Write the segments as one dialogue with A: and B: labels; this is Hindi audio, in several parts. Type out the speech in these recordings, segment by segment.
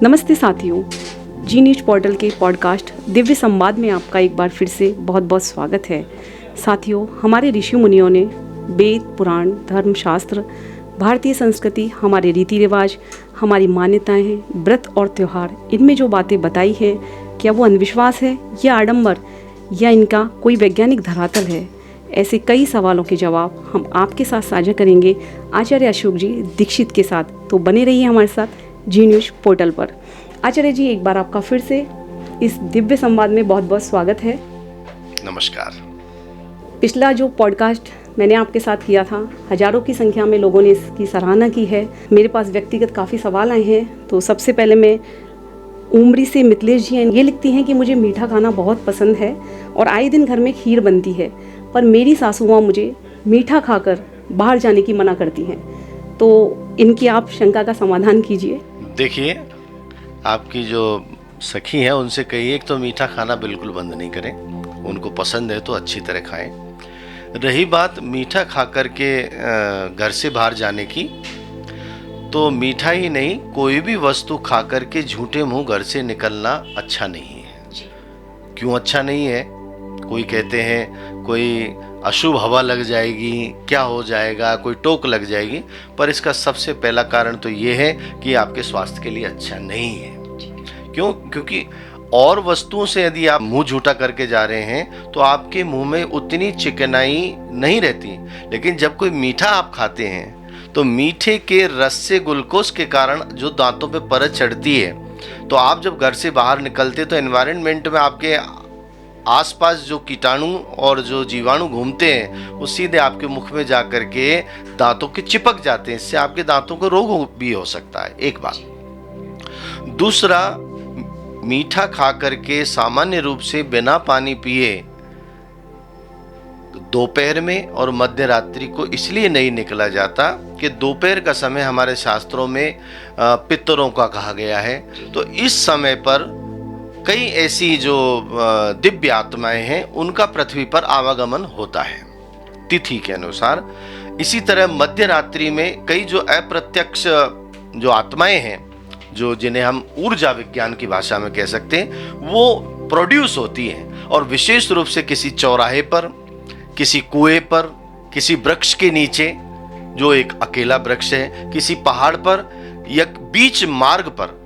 A: नमस्ते साथियों, जी न्यूज पोर्टल के पॉडकास्ट दिव्य संवाद में आपका एक बार फिर से बहुत बहुत स्वागत है। साथियों, हमारे ऋषि मुनियों ने वेद, पुराण, धर्मशास्त्र, भारतीय संस्कृति, हमारे रीति रिवाज, हमारी मान्यताएं हैं, व्रत और त्यौहार, इनमें जो बातें बताई हैं, क्या वो अंधविश्वास है या आडंबर या इनका कोई वैज्ञानिक धरातल है? ऐसे कई सवालों के जवाब हम आपके साथ साझा करेंगे आचार्य अशोक जी दीक्षित के साथ। तो बने रहिए हमारे साथ जी न्यूज पोर्टल पर। आचार्य जी, एक बार आपका फिर से इस दिव्य संवाद में बहुत बहुत स्वागत है।
B: नमस्कार।
A: पिछला जो पॉडकास्ट मैंने आपके साथ किया था, हजारों की संख्या में लोगों ने इसकी सराहना की है। मेरे पास व्यक्तिगत काफ़ी सवाल आए हैं। तो सबसे पहले मैं उमरी से मिथिलेश जी हैं, ये लिखती हैं कि मुझे मीठा खाना बहुत पसंद है और आए दिन घर में खीर बनती है, पर मेरी सासू माँ मुझे मीठा खाकर बाहर जाने की मना करती हैं। तो इनकी आप शंका का समाधान कीजिए।
B: देखिए, आपकी जो सखी हैं उनसे कहिए कि तो मीठा खाना बिल्कुल बंद नहीं करें, उनको पसंद है तो अच्छी तरह खाएं। रही बात मीठा खा कर के घर से बाहर जाने की, तो मीठा ही नहीं, कोई भी वस्तु खा कर के झूठे मुंह घर से निकलना अच्छा नहीं है। क्यों अच्छा नहीं है? कोई कहते हैं कोई अशुभ हवा लग जाएगी, क्या हो जाएगा, कोई टोक लग जाएगी, पर इसका सबसे पहला कारण तो ये है कि आपके स्वास्थ्य के लिए अच्छा नहीं है। क्यों? क्योंकि और वस्तुओं से यदि आप मुंह झूठा करके जा रहे हैं तो आपके मुंह में उतनी चिकनाई नहीं रहती, लेकिन जब कोई मीठा आप खाते हैं तो मीठे के रस से ग्लूकोज के कारण जो दांतों पे परत चढ़ती है, तो आप जब घर से बाहर निकलते तो एनवायरनमेंट में आपके आसपास जो कीटाणु और जो जीवाणु घूमते हैं वो सीधे आपके मुख में जा कर के दांतों के चिपक जाते हैं। इससे आपके दांतों को रोग भी हो सकता है, एक बात। दूसरा, मीठा खा करके सामान्य रूप से बिना पानी पिए दोपहर में और मध्य रात्रि को इसलिए नहीं निकला जाता कि दोपहर का समय हमारे शास्त्रों में पितरों का कहा गया है। तो इस समय पर कई ऐसी जो दिव्य आत्माएं हैं उनका पृथ्वी पर आवागमन होता है तिथि के अनुसार। इसी तरह मध्य रात्रि में कई जो अप्रत्यक्ष जो आत्माएं हैं, जो जिन्हें हम ऊर्जा विज्ञान की भाषा में कह सकते हैं, वो प्रोड्यूस होती हैं और विशेष रूप से किसी चौराहे पर, किसी कुएं पर, किसी वृक्ष के नीचे जो एक अकेला वृक्ष है, किसी पहाड़ पर या बीच मार्ग पर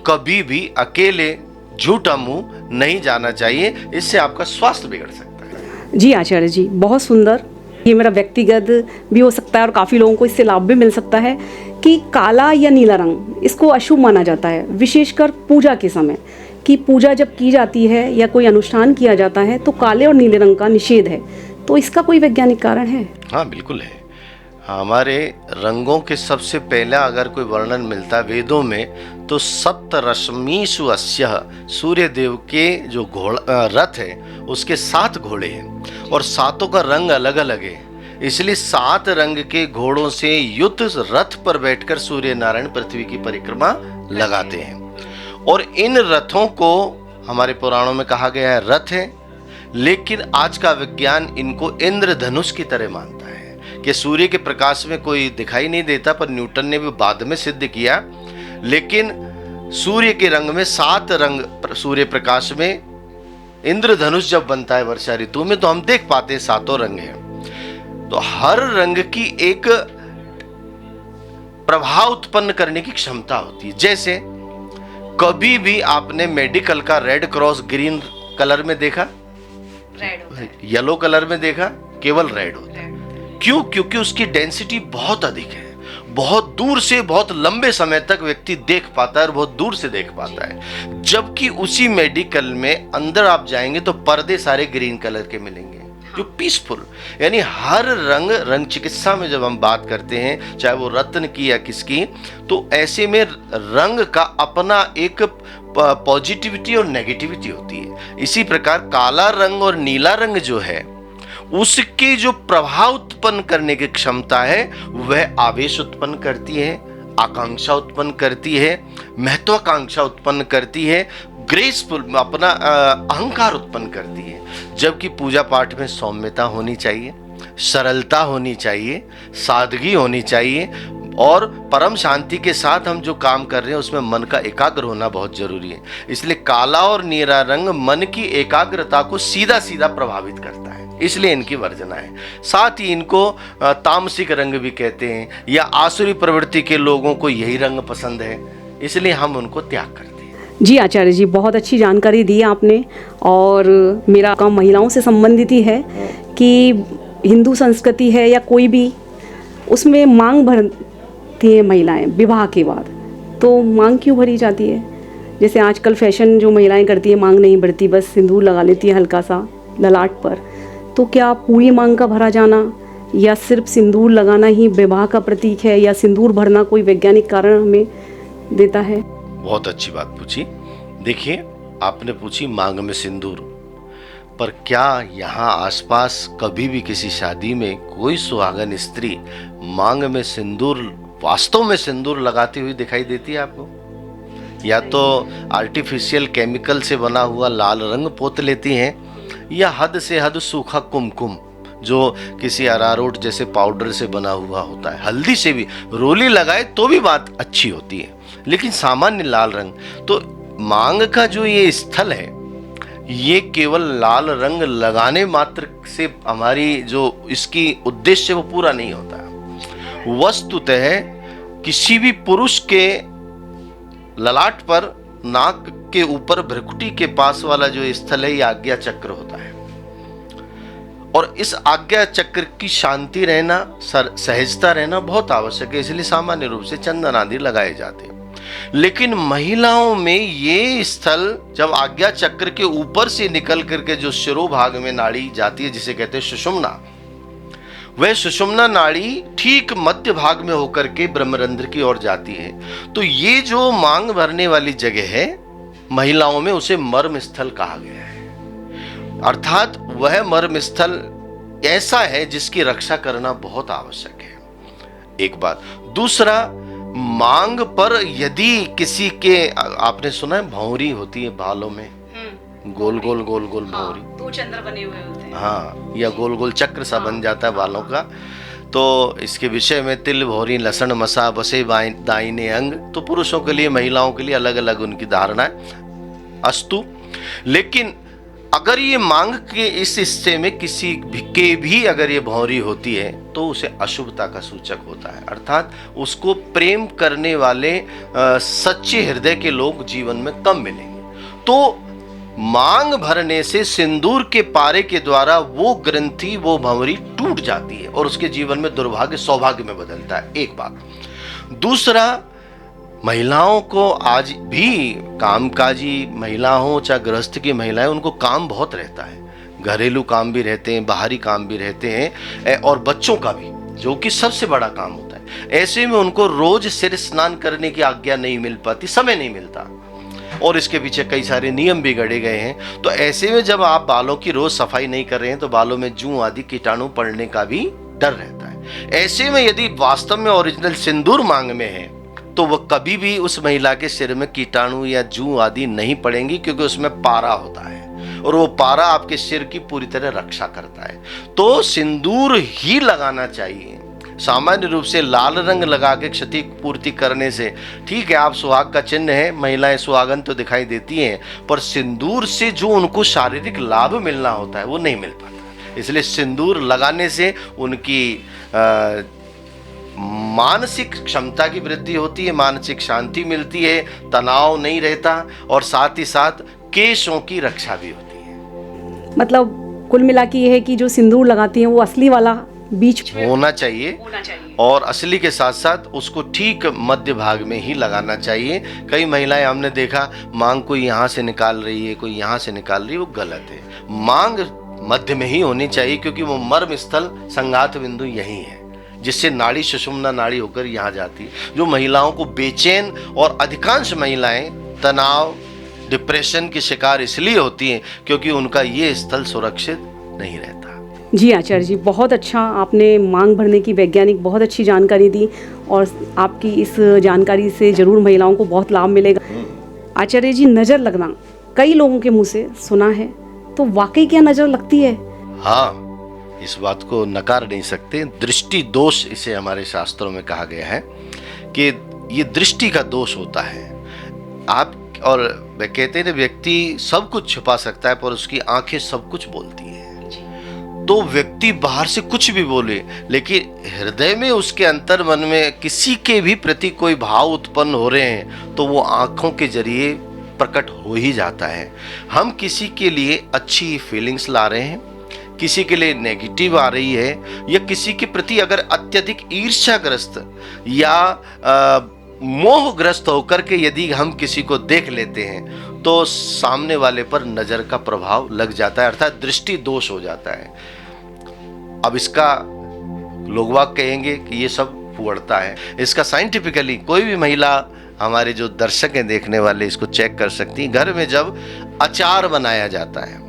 B: कभी भी अकेले झूठा मुंह नहीं जाना चाहिए। इससे आपका स्वास्थ्य बिगड़ सकता है।
A: जी आचार्य जी, बहुत सुंदर। ये मेरा व्यक्तिगत भी हो सकता है और काफ़ी लोगों को इससे लाभ भी मिल सकता है कि काला या नीला रंग इसको अशुभ माना जाता है, विशेषकर पूजा के समय। कि पूजा जब की जाती है या कोई अनुष्ठान किया जाता है तो काले और नीले रंग का निषेध है। तो इसका कोई वैज्ञानिक कारण है?
B: हाँ, बिल्कुल है। हमारे रंगों के सबसे पहला अगर कोई वर्णन मिलता है वेदों में तो सप्त रश्मिषु अस्यः, सूर्य देव के जो रथ है उसके 7 घोड़े हैं और सातों का रंग अलग अलग है। इसलिए 7 रंग के घोड़ों से युक्त रथ पर बैठकर सूर्य नारायण पृथ्वी की परिक्रमा लगाते हैं। और इन रथों को हमारे पुराणों में कहा गया है रथ है, लेकिन आज का विज्ञान इनको इंद्रधनुष की तरह मानता है कि सूर्य के प्रकाश में कोई दिखाई नहीं देता, पर न्यूटन ने भी बाद में सिद्ध किया। लेकिन सूर्य के रंग में 7 रंग, सूर्य प्रकाश में इंद्रधनुष जब बनता है वर्षा ऋतु में, तो हम देख पाते हैं 7 रंग हैं। तो हर रंग की एक प्रभाव उत्पन्न करने की क्षमता होती है। जैसे कभी भी आपने मेडिकल का रेड क्रॉस ग्रीन कलर में देखा? येलो कलर में देखा? केवल रेड होता है। क्यों? क्योंकि उसकी डेंसिटी बहुत अधिक है। बहुत दूर से बहुत लंबे समय तक व्यक्ति देख पाता है और बहुत दूर से देख पाता है। जबकि उसी मेडिकल में अंदर आप जाएंगे तो पर्दे सारे ग्रीन कलर के मिलेंगे, जो पीसफुल। यानी हर रंग चिकित्सा में जब हम बात करते हैं, चाहे वो रत्न की या किसकी, तो ऐसे में रंग का अपना एक पॉजिटिविटी और नेगेटिविटी होती है। इसी प्रकार काला रंग और नीला रंग जो है उसकी जो प्रभाव उत्पन्न करने की क्षमता है वह आवेश उत्पन्न करती है, आकांक्षा उत्पन्न करती है, महत्वाकांक्षा उत्पन्न करती है, ग्रेसफुल अपना अहंकार उत्पन्न करती है। जबकि पूजा पाठ में सौम्यता होनी चाहिए, सरलता होनी चाहिए, सादगी होनी चाहिए, और परम शांति के साथ हम जो काम कर रहे हैं उसमें मन का एकाग्र होना बहुत जरूरी है। इसलिए काला और नीला रंग मन की एकाग्रता को सीधा सीधा प्रभावित करता है, इसलिए इनकी वर्जना है। साथ ही इनको तामसिक रंग भी कहते हैं, या आसुरी प्रवृत्ति के लोगों को यही रंग पसंद है, इसलिए हम उनको त्याग करते हैं।
A: जी आचार्य जी, बहुत अच्छी जानकारी दी आपने। और मेरा काम महिलाओं से संबंधित ही है कि हिंदू संस्कृति है या कोई भी, उसमें मांग भरती है महिलाएं विवाह के बाद, तो मांग क्यों भरी जाती है? जैसे आजकल फैशन जो महिलाएं करती है, मांग नहीं भरती, बस सिंदूर लगा लेती है हल्का सा ललाट पर। तो क्या पूरी मांग का भरा जाना या सिर्फ सिंदूर लगाना ही विवाह का प्रतीक है, या सिंदूर भरना कोई वैज्ञानिक कारण हमें देता है?
B: बहुत अच्छी बात पूछी। देखिए, आपने पूछी मांग में सिंदूर, पर क्या यहाँ आसपास कभी भी किसी शादी में कोई सुहागन स्त्री मांग में सिंदूर, वास्तव में सिंदूर लगाती हुई दिखाई देती है आपको? या तो आर्टिफिशियल केमिकल से बना हुआ लाल रंग पोत लेती हैं, या हद से हद सूखा कुमकुम जो किसी अरारोट जैसे पाउडर से बना हुआ होता है, हल्दी से भी रोली लगाए तो भी बात अच्छी होती है, लेकिन सामान्य लाल रंग। तो मांग का जो ये स्थल है, ये केवल लाल रंग लगाने मात्र से हमारी जो इसकी उद्देश्य वो पूरा नहीं होता। वस्तुतः किसी भी पुरुष के ललाट पर, नाक के ऊपर भ्रुकुटी के पास वाला जो स्थल है, ये आज्ञा चक्र होता है, और इस आज्ञा चक्र की शांति रहना, सहजता रहना बहुत आवश्यक है। इसलिए सामान्य रूप से चंदन आदि लगाए जाते हैं। लेकिन महिलाओं में ये स्थल जब आज्ञा चक्र के ऊपर से निकल करके जो शिरोभाग में नाड़ी जाती है, जिसे कहते हैं सुषुम्ना, वह सुषुम्ना नाड़ी ठीक मध्य भाग में होकर के ब्रह्मरंध्र की ओर जाती है। तो ये जो मांग भरने वाली जगह है महिलाओं में, उसे मर्म स्थल कहा गया है। अर्थात वह मर्म स्थल ऐसा है जिसकी रक्षा करना बहुत आवश्यक है, एक बात। दूसरा, मांग पर यदि किसी के, आपने सुना है भौंरी होती है बालों में, गोल गोल गोल गोल भौंरी,
A: दो चंद्र बने हुए होते हैं,
B: हाँ, या गोल गोल चक्र सा बन जाता है बालों का। तो इसके विषय में तिल भौरी लसन मसा बसे दाहिने अंग, तो पुरुषों के लिए महिलाओं के लिए अलग अलग उनकी धारणा है, अस्तु। लेकिन अगर ये मांग के इस हिस्से में किसी के भी अगर ये भौंरी होती है तो उसे अशुभता का सूचक होता है। अर्थात उसको प्रेम करने वाले सच्चे हृदय के लोग जीवन में कम मिलेंगे। तो मांग भरने से सिंदूर के पारे के द्वारा वो ग्रंथि, वो भंवरी टूट जाती है और उसके जीवन में दुर्भाग्य सौभाग्य में बदलता है, एक बात। दूसरा, महिलाओं को आज भी कामकाजी महिला हो चाहे गृहस्थ की महिलाएं, उनको काम बहुत रहता है, घरेलू काम भी रहते हैं, बाहरी काम भी रहते हैं, और बच्चों का भी, जो कि सबसे बड़ा काम होता है। ऐसे में उनको रोज सिर स्नान करने की आज्ञा नहीं मिल पाती, समय नहीं मिलता, और इसके पीछे कई सारे नियम भी गढ़े गए हैं। तो ऐसे में जब आप बालों की रोज सफाई नहीं कर रहे हैं तो बालों में जूं आदि कीटाणु पड़ने का भी डर रहता है। ऐसे में यदि वास्तव में ओरिजिनल सिंदूर मांग में है तो वह कभी भी उस महिला के सिर में कीटाणु या जूं आदि नहीं पड़ेंगी, क्योंकि उसमें पारा होता है और वो पारा आपके सिर की पूरी तरह रक्षा करता है। तो सिंदूर ही लगाना चाहिए। सामान्य रूप से लाल रंग लगा के क्षति पूर्ति करने से, ठीक है, आप सुहाग का चिन्ह है, महिलाएं सुहागन तो दिखाई देती हैं, पर सिंदूर से जो उनको शारीरिक लाभ मिलना होता है वो नहीं मिल पाता। इसलिए सिंदूर लगाने से उनकी मानसिक क्षमता की वृद्धि होती है, मानसिक शांति मिलती है, तनाव नहीं रहता, और साथ ही साथ केशों की रक्षा भी होती है।
A: मतलब कुल मिला के ये है कि जो सिंदूर लगाती हैं वो असली वाला बीच
B: होना चाहिए, और असली के साथ साथ उसको ठीक मध्य भाग में ही लगाना चाहिए। कई महिलाएं हमने देखा मांग कोई यहाँ से निकाल रही है, कोई यहाँ से निकाल रही है, वो गलत है। मांग मध्य में ही होनी चाहिए, क्योंकि वो मर्म स्थल, संघात बिंदु यही है, जिससे नाड़ी सुषुम्ना नाड़ी होकर यहाँ जाती है, जो महिलाओं को बेचैन, और अधिकांश महिलाएं तनाव, डिप्रेशन की शिकार इसलिए होती हैं क्योंकि उनका ये स्थल सुरक्षित नहीं रहता।
A: जी आचार्य जी, बहुत अच्छा, आपने मांग भरने की वैज्ञानिक बहुत अच्छी जानकारी दी, और आपकी इस जानकारी से जरूर महिलाओं को बहुत लाभ मिलेगा। आचार्य जी, नज़र लगना कई लोगों के मुंह से सुना है, तो वाकई क्या नज़र लगती है?
B: हाँ, इस बात को नकार नहीं सकते। दृष्टि दोष इसे हमारे शास्त्रों में कहा गया है कि ये दृष्टि का दोष होता है। आप और वे कहते हैं व्यक्ति सब कुछ छुपा सकता है पर उसकी आंखें सब कुछ बोलती हैं। तो व्यक्ति बाहर से कुछ भी बोले लेकिन हृदय में उसके अंतर मन में किसी के भी प्रति कोई भाव उत्पन्न हो रहे हैं तो वो आंखों के जरिए प्रकट हो ही जाता है। हम किसी के लिए अच्छी फीलिंग्स ला रहे हैं, किसी के लिए नेगेटिव आ रही है, या किसी के प्रति अगर अत्यधिक ईर्ष्याग्रस्त या मोहग्रस्त होकर के यदि हम किसी को देख लेते हैं तो सामने वाले पर नजर का प्रभाव लग जाता है, अर्थात दृष्टि दोष हो जाता है। अब इसका लोग वाग कहेंगे कि ये सब फुहड़ता है। इसका साइंटिफिकली कोई भी महिला, हमारे जो दर्शक हैं देखने वाले, इसको चेक कर सकती हैं। घर में जब अचार बनाया जाता है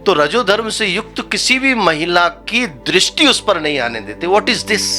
B: तो रजोधर्म से युक्त किसी भी महिला की दृष्टि उस पर नहीं आने देते। What is this?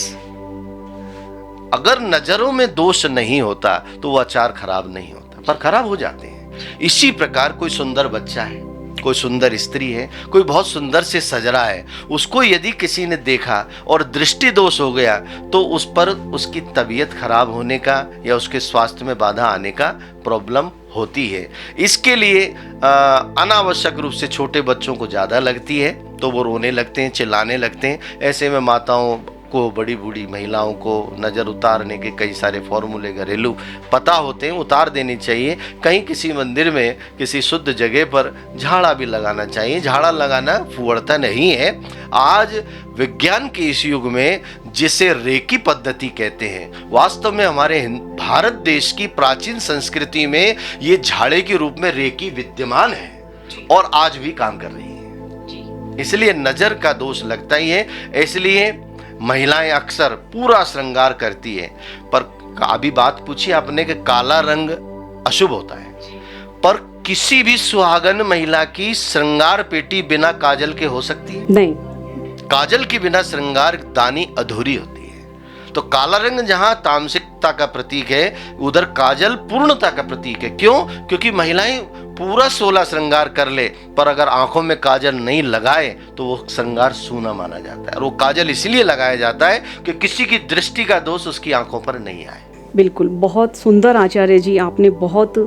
B: अगर नजरों में दोष नहीं होता तो वो अचार खराब नहीं होता, पर खराब हो जाते हैं। इसी प्रकार कोई सुंदर बच्चा है, कोई सुंदर स्त्री है, कोई बहुत सुंदर से सज रहा है, उसको यदि किसी ने देखा और दृष्टि दोष हो गया तो उस पर उसकी तबीयत खराब होने का या उसके स्वास्थ्य में बाधा आने का प्रॉब्लम होती है। इसके लिए अनावश्यक रूप से छोटे बच्चों को ज़्यादा लगती है तो वो रोने लगते हैं, चिल्लाने लगते हैं। ऐसे में माताओं को, बड़ी बूढ़ी महिलाओं को नज़र उतारने के कई सारे फॉर्मूले घरेलू पता होते हैं, उतार देनी चाहिए। कहीं किसी मंदिर में किसी शुद्ध जगह पर झाड़ा भी लगाना चाहिए। झाड़ा लगाना फुहड़ता नहीं है। आज विज्ञान के इस युग में जिसे रेकी पद्धति कहते हैं, वास्तव में हमारे भारत देश की प्राचीन संस्कृति में ये झाड़े के रूप में रेकी विद्यमान है और आज भी काम कर रही है। इसलिए नजर का दोष लगता ही है। इसलिए महिलाएं अक्सर पूरा श्रृंगार करती है, पर अभी बात पूछी आपने कि काला रंग अशुभ होता है, पर किसी भी सुहागन महिला की श्रृंगार पेटी बिना काजल के हो सकती है?
A: नहीं।
B: काजल के बिना श्रृंगार दानी अधूरी होती है। तो काला रंग जहां तामसिकता का प्रतीक है, उधर काजल पूर्णता का प्रतीक है। क्यों? क्योंकि महिलाएं पूरा 16 श्रृंगार कर ले पर अगर आंखों में काजल नहीं लगाए तो वो श्रृंगार सूना माना जाता है। और वो काजल इसलिए लगाया जाता है कि किसी की दृष्टि का दोष उसकी आंखों पर नहीं आए।
A: बिल्कुल, बहुत सुंदर आचार्य जी, आपने बहुत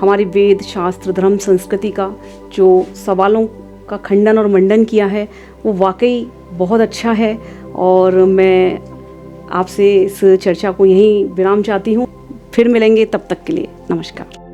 A: हमारे वेद, शास्त्र, धर्म, संस्कृति का जो सवालों का खंडन और मंडन किया है वो वाकई बहुत अच्छा है। और मैं आपसे इस चर्चा को यहीं विराम चाहती हूँ। फिर मिलेंगे, तब तक के लिए नमस्कार।